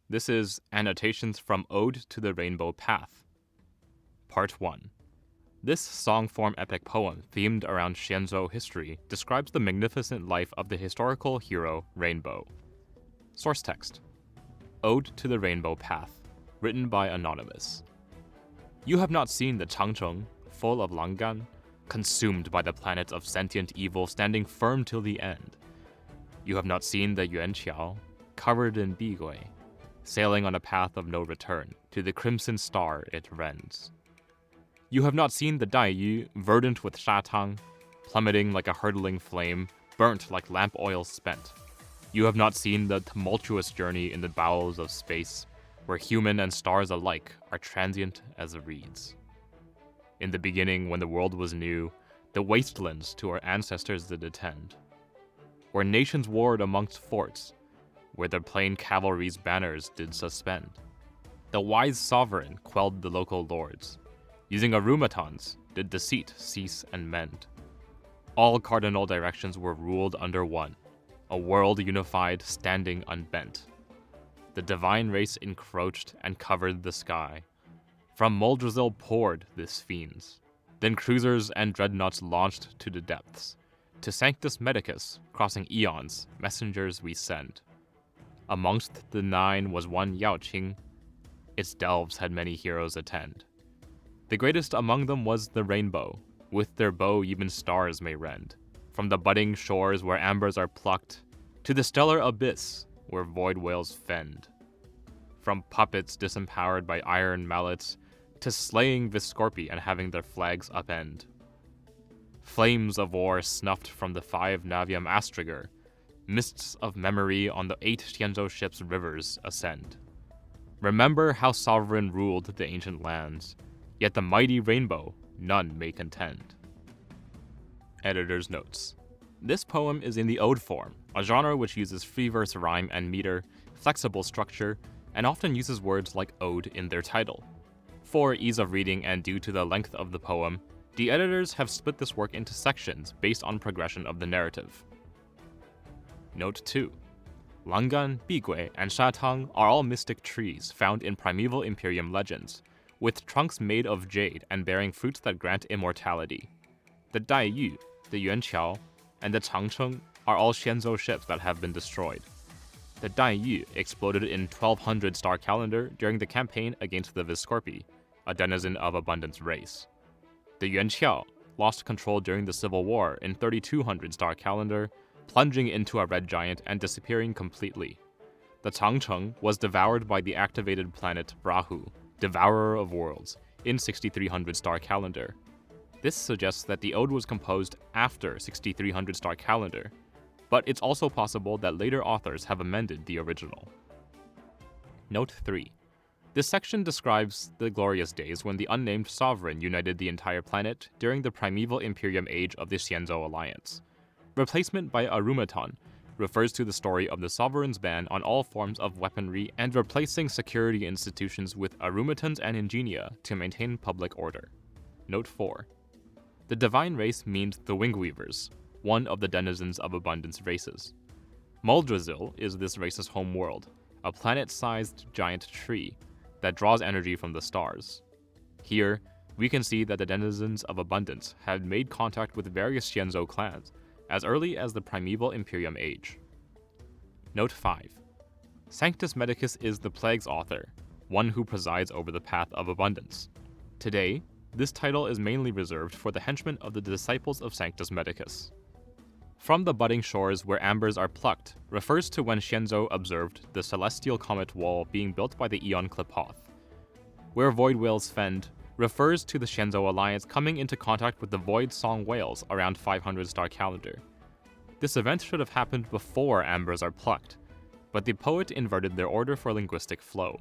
This is Annotations from Ode to the Rainbow Path. Part 1. This song-form epic poem, themed around Xianzhou history, describes the magnificent life of the historical hero Rainbow. Source text. Ode to the Rainbow Path, written by Anonymous. You have not seen the Changcheng, full of Langan, consumed by the planet of sentient evil standing firm till the end. You have not seen the Yuanqiao, covered in bigui, sailing on a path of no return to the crimson star it rends. You have not seen the Daiyu, verdant with shatang, plummeting like a hurtling flame, burnt like lamp oil spent. You have not seen the tumultuous journey in the bowels of space, where human and stars alike are transient as reeds. In the beginning, when the world was new, the wastelands to our ancestors did attend, where nations warred amongst forts, where their plain cavalry's banners did suspend. The wise sovereign quelled the local lords, using arumatons did deceit cease and mend. All cardinal directions were ruled under one, a world unified standing unbent. The divine race encroached and covered the sky. From Muldrasil poured this fiends, then cruisers and dreadnoughts launched to the depths. To Sanctus Medicus, crossing eons, messengers we send. Amongst the 9 was one Yao Qing. Its delves had many heroes attend. The greatest among them was the rainbow. With their bow even stars may rend. From the budding shores where ambers are plucked, to the stellar abyss where void whales fend. From puppets disempowered by iron mallets, to slaying Viscorpi and having their flags upend. Flames of war snuffed from the 5 Navium Astriger, mists of memory on the 8 Xianzhou ships' rivers ascend. Remember how sovereign ruled the ancient lands, yet the mighty rainbow none may contend. Editor's notes. This poem is in the ode form, a genre which uses free verse rhyme and meter, flexible structure, and often uses words like ode in their title. For ease of reading and due to the length of the poem, the editors have split this work into sections based on progression of the narrative. Note 2. Langan, Bigui, and Shatang are all mystic trees found in primeval Imperium legends, with trunks made of jade and bearing fruits that grant immortality. The Daiyu, the Yuanqiao, and the Changcheng are all Xianzhou ships that have been destroyed. The Daiyu exploded in 1200 star calendar during the campaign against the Viscorpi, a denizen of Abundance race. The Yuanqiao lost control during the Civil War in 3200 star calendar, plunging into a red giant and disappearing completely. The Changcheng was devoured by the activated planet Rahu, Devourer of Worlds, in 6300 star calendar. This suggests that the ode was composed after 6300 star calendar, but it's also possible that later authors have amended the original. Note 3. This section describes the glorious days when the unnamed sovereign united the entire planet during the primeval Imperium age of the Xianzhou Alliance. Replacement by arumaton refers to the story of the sovereign's ban on all forms of weaponry and replacing security institutions with arumatons and ingenia to maintain public order. Note 4. The divine race means the Wingweavers, one of the denizens of Abundance races. Muldrasil is this race's home world, a planet-sized giant tree that draws energy from the stars. Here, we can see that the denizens of Abundance had made contact with various Xianzhou clans as early as the primeval Imperium age. Note 5. Sanctus Medicus is the plague's author, one who presides over the path of abundance. Today, this title is mainly reserved for the henchmen of the disciples of Sanctus Medicus. From the budding shores where ambers are plucked refers to when Xianzhou observed the celestial comet wall being built by the Aeon Klipoth. Where void whales fend refers to the Xianzhou Alliance coming into contact with the void song whales around 500 star calendar. This event should have happened before ambers are plucked, but the poet inverted their order for linguistic flow.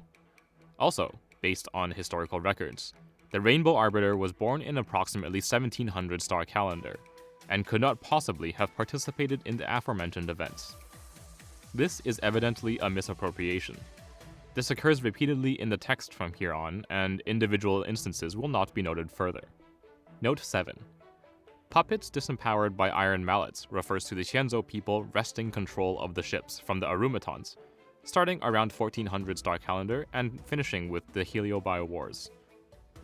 Also, based on historical records, the Rainbow Arbiter was born in approximately 1700 star calendar, and could not possibly have participated in the aforementioned events. This is evidently a misappropriation. This occurs repeatedly in the text from here on, and individual instances will not be noted further. Note 7. Puppets disempowered by iron mallets refers to the Xianzhou people wresting control of the ships from the arumatons, starting around 1400 star calendar and finishing with the Heliobi Wars.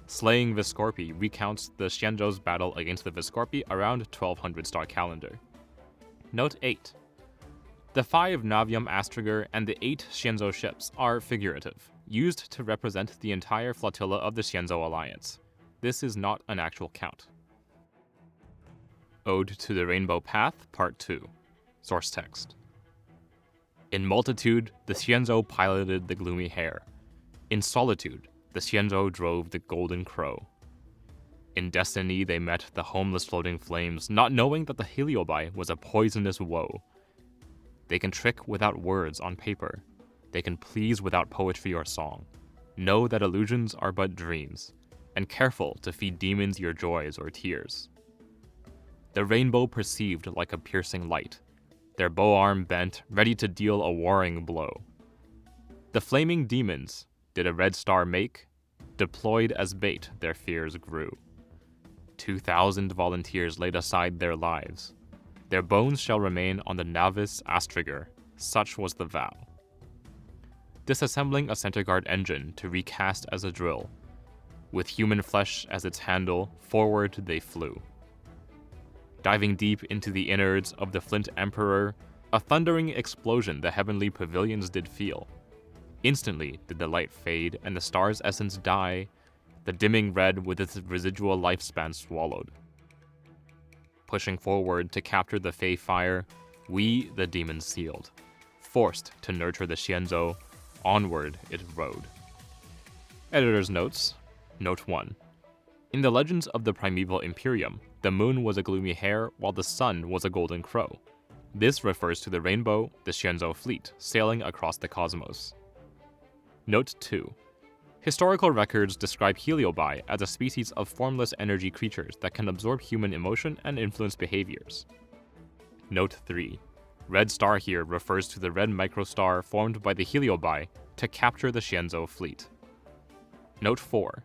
Slaying Viscorpi recounts the Xianzhou's battle against the Viscorpi around 1200 star calendar. Note 8. The 5 Navium Astriger and the 8 Xianzhou ships are figurative, used to represent the entire flotilla of the Xianzhou Alliance. This is not an actual count. Ode to the Rainbow Path, Part 2. Source text. In multitude, the Xianzhou piloted the gloomy hare. In solitude, the Xianzhou drove the golden crow. In destiny, they met the homeless floating flames, not knowing that the Heliobi was a poisonous woe. They can trick without words on paper. They can please without poetry or song. Know that illusions are but dreams, and careful to feed demons your joys or tears. The rainbow perceived like a piercing light, their bow arm bent, ready to deal a warring blow. The flaming demons did a red star make, deployed as bait their fears grew. 2,000 volunteers laid aside their lives. Their bones shall remain on the Navis Astriger, such was the vow. Disassembling a center guard engine to recast as a drill, with human flesh as its handle, forward they flew. Diving deep into the innards of the Flint Emperor, a thundering explosion the heavenly pavilions did feel. Instantly did the light fade and the star's essence die, the dimming red with its residual lifespan swallowed. Pushing forward to capture the Fey fire, we the demons sealed. Forced to nurture the Xianzhou, onward it rode. Editor's notes. Note 1. In the legends of the primeval Imperium, the moon was a gloomy hare while the sun was a golden crow. This refers to the rainbow, the Xianzhou fleet, sailing across the cosmos. Note 2. Historical records describe Heliobi as a species of formless energy creatures that can absorb human emotion and influence behaviors. Note 3. Red star here refers to the red microstar formed by the Heliobi to capture the Xianzhou fleet. Note 4.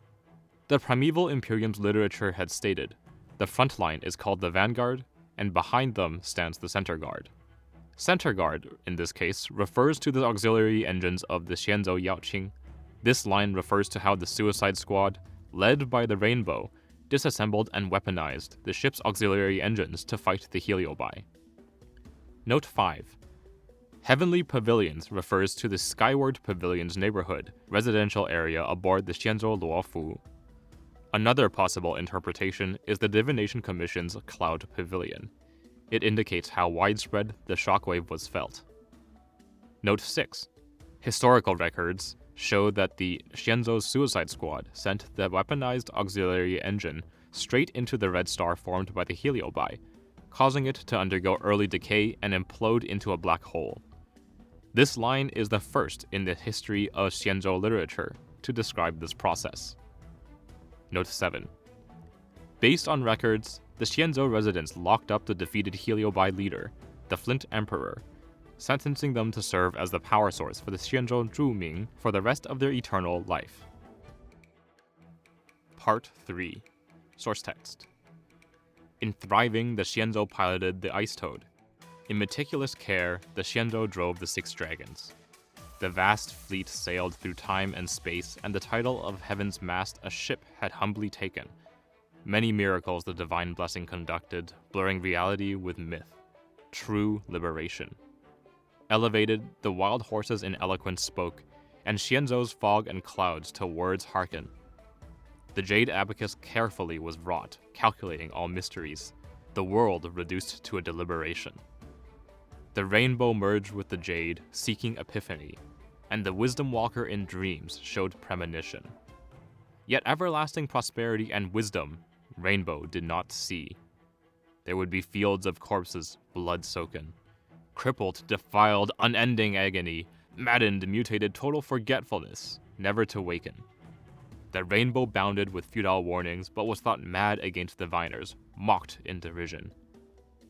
The primeval Imperium's literature had stated, the front line is called the vanguard, and behind them stands the center guard. Center guard, in this case, refers to the auxiliary engines of the Xianzhou Yaoqing. This line refers to how the Suicide Squad, led by the Rainbow, disassembled and weaponized the ship's auxiliary engines to fight the Heliobi. Note 5. Heavenly Pavilions refers to the Skyward Pavilions neighborhood, residential area aboard the Xianzhou Luofu. Another possible interpretation is the Divination Commission's Cloud Pavilion. It indicates how widespread the shockwave was felt. Note 6. Historical records show that the Xianzhou Suicide Squad sent the weaponized auxiliary engine straight into the red star formed by the Heliobi, causing it to undergo early decay and implode into a black hole. This line is the first in the history of Xianzhou literature to describe this process. Note 7. Based on records, the Xianzhou residents locked up the defeated Heliobi leader, the Flint Emperor, sentencing them to serve as the power source for the Xianzhou Zhuming for the rest of their eternal life. Part 3. Source text. In thriving, the Xianzhou piloted the Ice Toad. In meticulous care, the Xianzhou drove the 6 dragons. The vast fleet sailed through time and space, and the title of Heaven's Mast a ship had humbly taken. Many miracles the divine blessing conducted, blurring reality with myth. True liberation. Elevated, the wild horses in eloquence spoke, and Xianzhou's fog and clouds to words hearken. The jade abacus carefully was wrought, calculating all mysteries, the world reduced to a deliberation. The rainbow merged with the jade, seeking epiphany, and the wisdom walker in dreams showed premonition. Yet everlasting prosperity and wisdom Rainbow did not see. There would be fields of corpses, blood-soaken. Crippled, defiled, unending agony, maddened, mutated, total forgetfulness, never to waken. The rainbow bounded with futile warnings, but was thought mad against diviners, mocked in derision.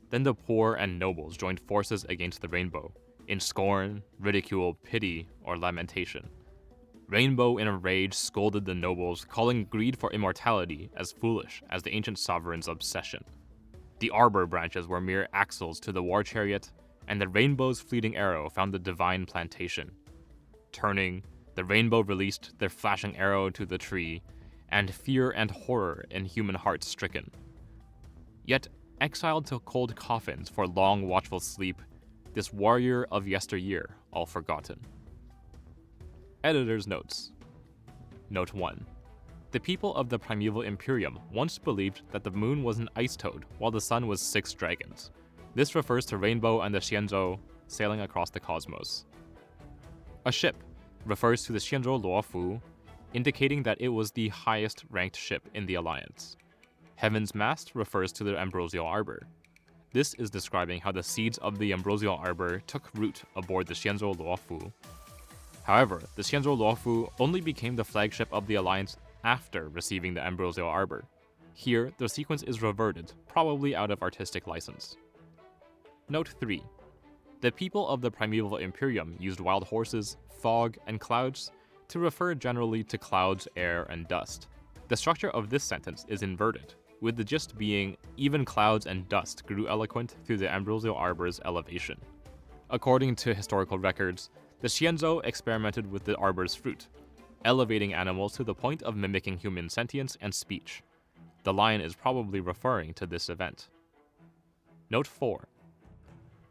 Then the poor and nobles joined forces against the rainbow, in scorn, ridicule, pity, or lamentation. Rainbow in a rage scolded the nobles, calling greed for immortality as foolish as the ancient sovereign's obsession. The arbor branches were mere axles to the war chariot, and the rainbow's fleeting arrow found the divine plantation. Turning, the rainbow released their flashing arrow to the tree, and fear and horror in human hearts stricken. Yet, exiled to cold coffins for long watchful sleep, this warrior of yesteryear all forgotten. Editor's notes. Note 1. The people of the primeval Imperium once believed that the moon was an ice toad while the sun was 6 dragons. This refers to Rainbow and the Xianzhou sailing across the cosmos. A ship refers to the Xianzhou Luofu, indicating that it was the highest ranked ship in the Alliance. Heaven's Mast refers to the Ambrosial Arbor. This is describing how the seeds of the Ambrosial Arbor took root aboard the Xianzhou Luofu. However, the Xianzhou Luofu only became the flagship of the Alliance after receiving the Ambrosial Arbor. Here, the sequence is reverted, probably out of artistic license. Note 3. The people of the primeval Imperium used wild horses, fog, and clouds to refer generally to clouds, air, and dust. The structure of this sentence is inverted, with the gist being even clouds and dust grew eloquent through the Ambrosial Arbor's elevation. According to historical records, the Xianzhou experimented with the arbor's fruit, elevating animals to the point of mimicking human sentience and speech. The lion is probably referring to this event. Note 4.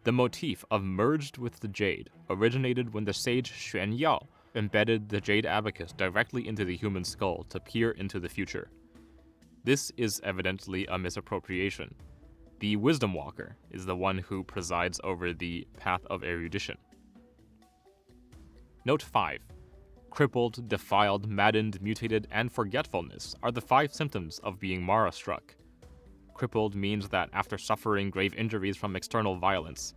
The motif of merged with the jade originated when the sage Xuan Yao embedded the jade abacus directly into the human skull to peer into the future. This is evidently a misappropriation. The Wisdom Walker is the one who presides over the path of erudition. Note 5. Crippled, defiled, maddened, mutated, and forgetfulness are the 5 symptoms of being Mara-struck. Crippled means that after suffering grave injuries from external violence,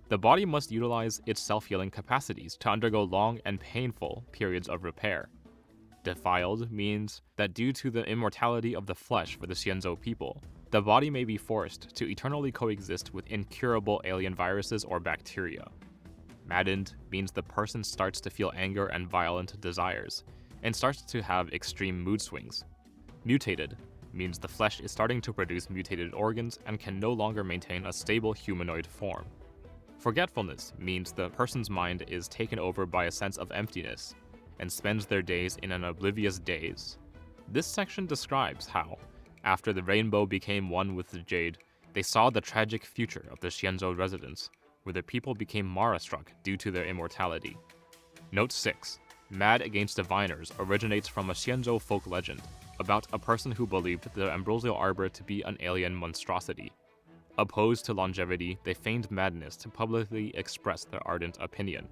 the body must utilize its self-healing capacities to undergo long and painful periods of repair. Defiled means that due to the immortality of the flesh for the Xianzhou people, the body may be forced to eternally coexist with incurable alien viruses or bacteria. Maddened means the person starts to feel anger and violent desires, and starts to have extreme mood swings. Mutated means the flesh is starting to produce mutated organs and can no longer maintain a stable humanoid form. Forgetfulness means the person's mind is taken over by a sense of emptiness, and spends their days in an oblivious daze. This section describes how, after the rainbow became one with the jade, they saw the tragic future of the Xianzhou residents, where the people became Mara-struck due to their immortality. Note 6. Mad Against Diviners originates from a Xianzhou folk legend about a person who believed the Ambrosial Arbor to be an alien monstrosity. Opposed to longevity, they feigned madness to publicly express their ardent opinion.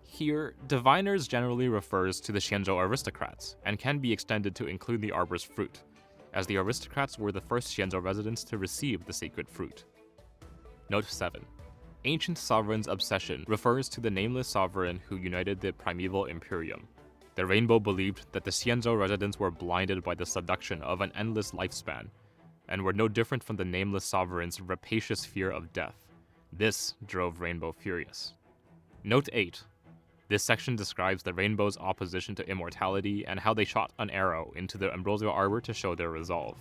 Here, diviners generally refers to the Xianzhou aristocrats, and can be extended to include the arbor's fruit, as the aristocrats were the first Xianzhou residents to receive the sacred fruit. Note 7. Ancient Sovereign's Obsession refers to the nameless sovereign who united the primeval Imperium. The Rainbow believed that the Xianzhou residents were blinded by the seduction of an endless lifespan, and were no different from the nameless sovereign's rapacious fear of death. This drove Rainbow furious. Note 8. This section describes the Rainbow's opposition to immortality and how they shot an arrow into the Ambrosial Arbor to show their resolve.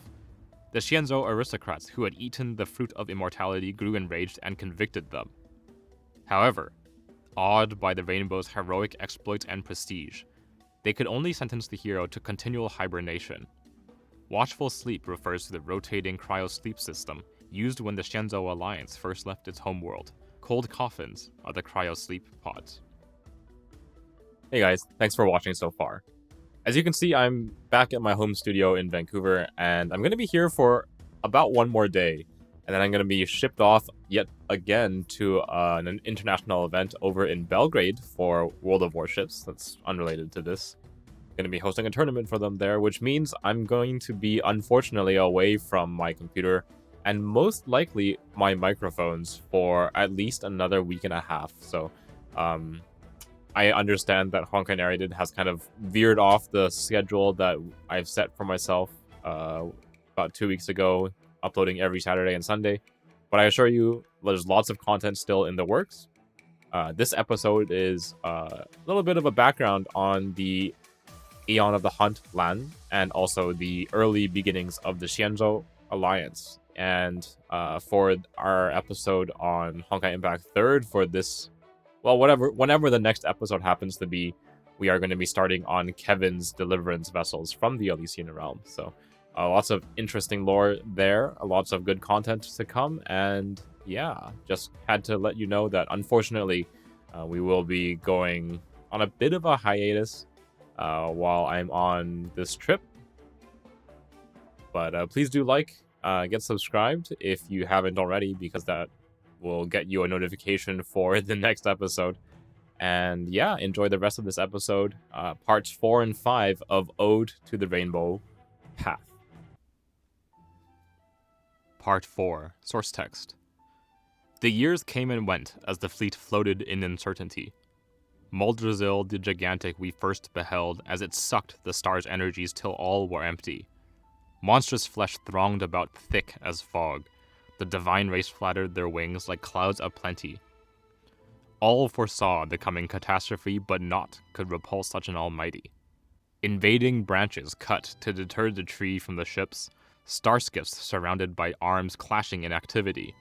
The Xianzhou aristocrats who had eaten the fruit of immortality grew enraged and convicted them. However, awed by the Rainbow's heroic exploits and prestige, they could only sentence the hero to continual hibernation. Watchful sleep refers to the rotating cryo-sleep system used when the Xianzhou Alliance first left its homeworld. Cold coffins are the cryo-sleep pods. Hey guys, thanks for watching so far. As you can see, I'm back at my home studio in Vancouver, and I'm going to be here for about one more day, and then I'm going to be shipped off yet again to an international event over in Belgrade for World of Warships. That's unrelated to this. I'm going to be hosting a tournament for them there, which means I'm going to be, unfortunately, away from my computer and most likely my microphones for at least another week and a half. So, I understand that Honkai Narrated has kind of veered off the schedule that I've set for myself about 2 weeks ago, uploading every Saturday and Sunday. But I assure you, there's lots of content still in the works. This episode is a little bit of a background on the Aeon of the Hunt LAN, and also the early beginnings of the Xianzhou Alliance. And for our episode on Honkai Impact 3rd for this well, whenever the next episode happens to be, we are going to be starting on Kevin's deliverance vessels from the Elysian realm. So, lots of interesting lore there, lots of good content to come, and yeah, just had to let you know that unfortunately, we will be going on a bit of a hiatus while I'm on this trip. But please do get subscribed if you haven't already, because that will get you a notification for the next episode. And yeah, enjoy the rest of this episode, parts 4 and 5 of Ode to the Rainbow Path. Part 4, Source Text. The years came and went as the fleet floated in uncertainty. Muldrasil the gigantic we first beheld as it sucked the star's energies till all were empty. Monstrous flesh thronged about thick as fog. The divine race flattered their wings like clouds of plenty. All foresaw the coming catastrophe, but naught could repulse such an almighty. Invading branches cut to deter the tree from the ships, starskiffs surrounded by arms clashing in activity.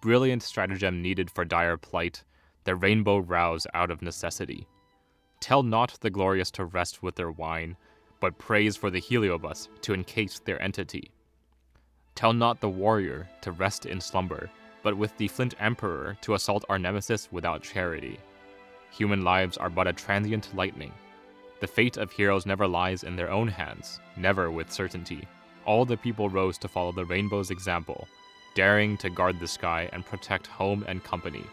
Brilliant stratagem needed for dire plight, the rainbow rouse out of necessity. Tell not the glorious to rest with their wine, but praise for the Heliobus to encase their entity. Tell not the warrior to rest in slumber, but with the Flint Emperor to assault our nemesis without charity. Human lives are but a transient lightning. The fate of heroes never lies in their own hands, never with certainty. All the people rose to follow the rainbow's example, daring to guard the sky and protect home and company.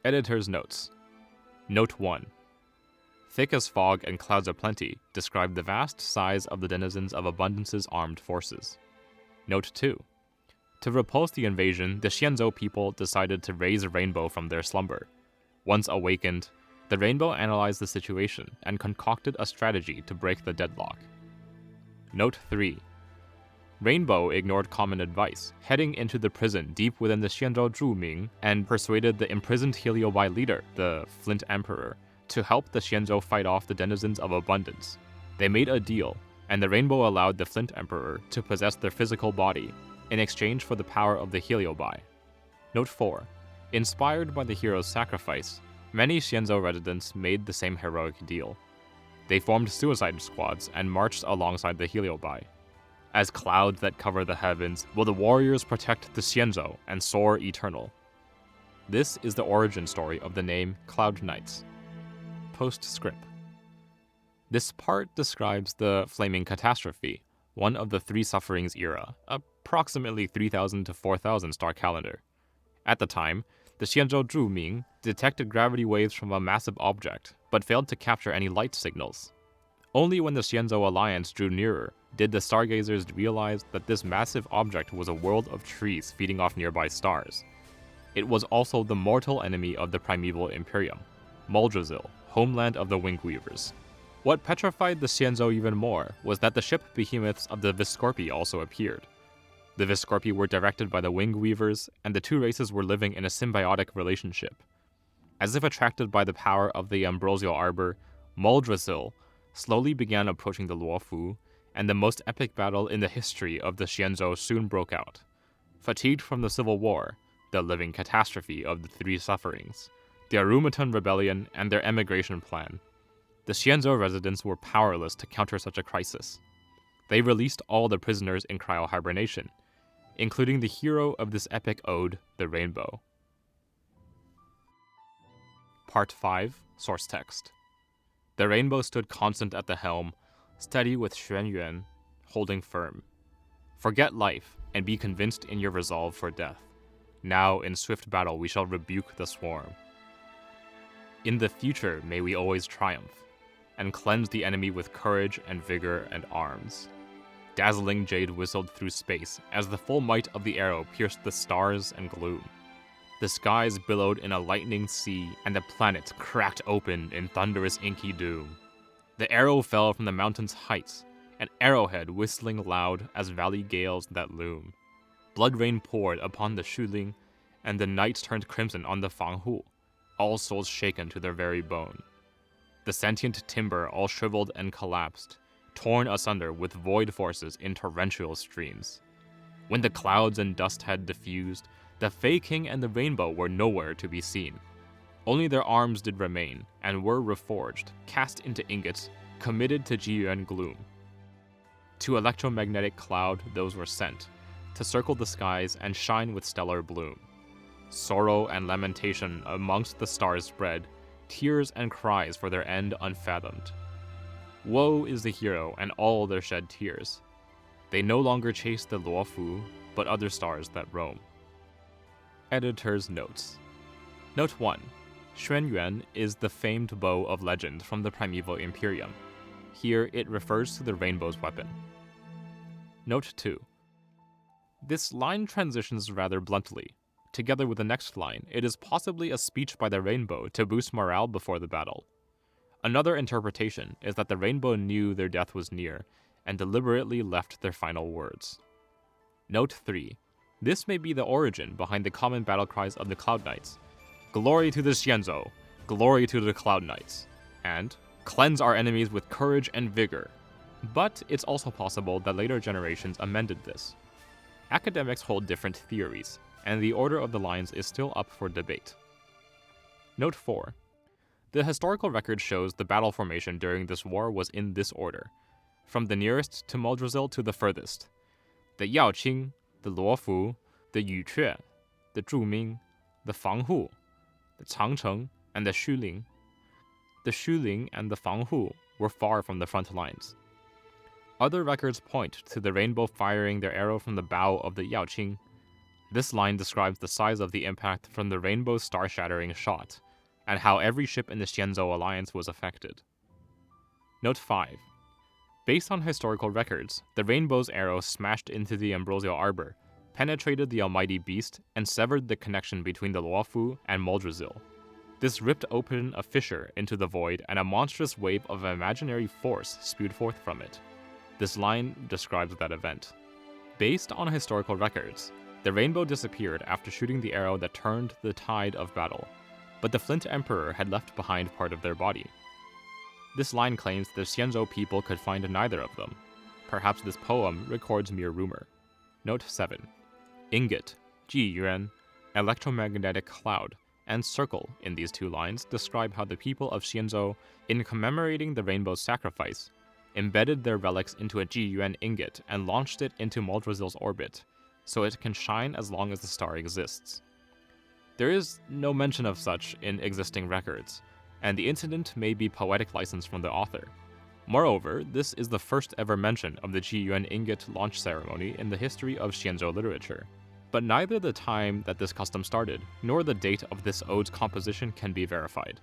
Editor's notes. Note 1. Thick as fog and clouds aplenty describe the vast size of the denizens of Abundance's armed forces. Note 2. To repulse the invasion, the Xianzhou people decided to raise Rainbow from their slumber. Once awakened, the Rainbow analyzed the situation and concocted a strategy to break the deadlock. Note 3. Rainbow ignored common advice, heading into the prison deep within the Xianzhou Zhuming and persuaded the imprisoned Heliobi leader, the Flint Emperor, to help the Xianzhou fight off the denizens of Abundance. They made a deal, and the Rainbow allowed the Flint Emperor to possess their physical body in exchange for the power of the Heliobi. Note 4. Inspired by the hero's sacrifice, many Xianzhou residents made the same heroic deal. They formed suicide squads and marched alongside the Heliobi. As clouds that cover the heavens, will the warriors protect the Xianzhou and soar eternal. This is the origin story of the name Cloud Knights. Postscript. This part describes the Flaming Catastrophe, one of the Three Sufferings era, approximately 3,000 to 4,000 star calendar. At the time, the Xianzhou Zhuming detected gravity waves from a massive object, but failed to capture any light signals. Only when the Xianzhou Alliance drew nearer did the stargazers realize that this massive object was a world of trees feeding off nearby stars. It was also the mortal enemy of the primeval Imperium, Muldrasil, homeland of the Wingweavers. What petrified the Xianzhou even more was that the ship behemoths of the Viscorpi also appeared. The Viscorpi were directed by the Wingweavers, and the two races were living in a symbiotic relationship. As if attracted by the power of the ambrosial arbor, Muldrasil slowly began approaching the Luofu, and the most epic battle in the history of the Xianzhou soon broke out. Fatigued from the civil war, the living catastrophe of the Three Sufferings, the Arumatan Rebellion, and their emigration plan, the Xianzhou residents were powerless to counter such a crisis. They released all the prisoners in cryo-hibernation, including the hero of this epic ode, the Rainbow. Part 5, Source Text. The Rainbow stood constant at the helm, steady with Xuanyuan, holding firm. Forget life, and be convinced in your resolve for death. Now, in swift battle, we shall rebuke the swarm. In the future, may we always triumph, and cleanse the enemy with courage and vigor and arms. Dazzling jade whistled through space as the full might of the arrow pierced the stars and gloom. The skies billowed in a lightning sea, and the planets cracked open in thunderous inky doom. The arrow fell from the mountain's heights, an arrowhead whistling loud as valley gales that loom. Blood rain poured upon the Shuling, and the night turned crimson on the Fanghu, all souls shaken to their very bone. The sentient timber all shriveled and collapsed, torn asunder with void forces in torrential streams. When the clouds and dust had diffused, the Fey King and the Rainbow were nowhere to be seen. Only their arms did remain, and were reforged, cast into ingots, committed to Jiyuan gloom. To electromagnetic cloud those were sent, to circle the skies and shine with stellar bloom. Sorrow and lamentation amongst the stars spread, tears and cries for their end unfathomed. Woe is the hero and all their shed tears. They no longer chase the Luofu, but other stars that roam. Editor's notes. Note 1. Xuanyuan is the famed bow of legend from the primeval Imperium. Here it refers to the rainbow's weapon. Note 2. This line transitions rather bluntly. Together with the next line, it is possibly a speech by the rainbow to boost morale before the battle. Another interpretation is that the rainbow knew their death was near and deliberately left their final words. Note 3. This may be the origin behind the common battle cries of the Cloud Knights. Glory to the Xianzhou, glory to the Cloud Knights, and cleanse our enemies with courage and vigor. But it's also possible that later generations amended this. Academics hold different theories, and the order of the lines is still up for debate. Note 4. The historical record shows the battle formation during this war was in this order, from the nearest to Moldrazil to the furthest. The Yaoqing, the Luofu, the Yuque, the Zhuming, the Fanghu, the Changcheng, and the Xuling. The Xuling and the Fanghu were far from the front lines. Other records point to the rainbow firing their arrow from the bow of the Yaoqing. This line describes the size of the impact from the rainbow's star-shattering shot, and how every ship in the Xianzhou Alliance was affected. Note 5. Based on historical records, the rainbow's arrow smashed into the ambrosial arbor, penetrated the almighty beast, and severed the connection between the Luofu and Moldrazil. This ripped open a fissure into the void, and a monstrous wave of imaginary force spewed forth from it. This line describes that event. Based on historical records, the rainbow disappeared after shooting the arrow that turned the tide of battle, but the Flint Emperor had left behind part of their body. This line claims the Xianzhou people could find neither of them. Perhaps this poem records mere rumor. Note 7. Ingot, Jiyuan, electromagnetic cloud, and circle in these two lines describe how the people of Xianzhou, in commemorating the rainbow's sacrifice, embedded their relics into a Jiyuan ingot and launched it into Moldrazil's orbit, so it can shine as long as the star exists. There is no mention of such in existing records, and the incident may be poetic license from the author. Moreover, this is the first ever mention of the Jiyuan ingot launch ceremony in the history of Xianzhou literature. But neither the time that this custom started, nor the date of this ode's composition can be verified.